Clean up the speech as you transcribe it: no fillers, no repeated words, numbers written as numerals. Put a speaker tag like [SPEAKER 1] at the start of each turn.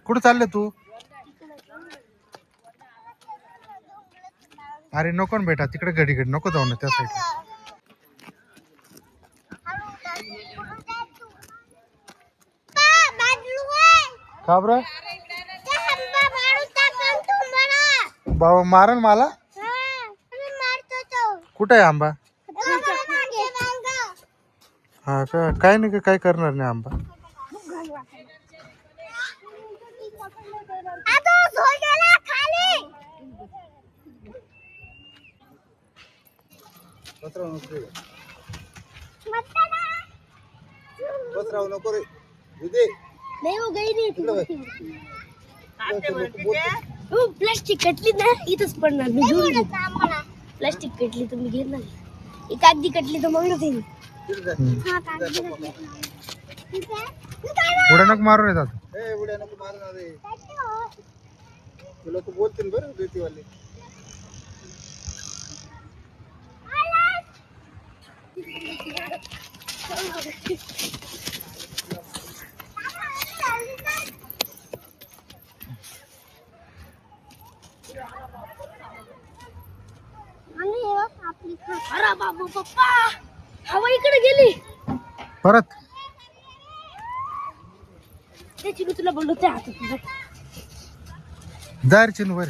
[SPEAKER 1] कुठं चालले तू? अरे नको ना बेटा, तिकडे घडी घडी नको जाऊ ना त्या साईडला. का बरं? बाबा मारन मला. कुठं आहे आंबा? हा का, काय नाही, काय करणार नाही आंबा. नको रे.
[SPEAKER 2] नाही हो गई नाही प्लास्टिक कटली ना इथंच पडणार मी घेऊन प्लास्टिक कटली तर मी घेणार एक कागदी कटली तर मग नाही
[SPEAKER 1] उड्या नको मारून येतात.
[SPEAKER 3] उड्या नको मारणार रे. लोक बोलतील बरं रेतीवाले.
[SPEAKER 2] अरे बाबा पप्पा हवा इकडे गेली
[SPEAKER 1] परत
[SPEAKER 2] त्याची मी तुला बोललो त्या हातात
[SPEAKER 1] जायची वर.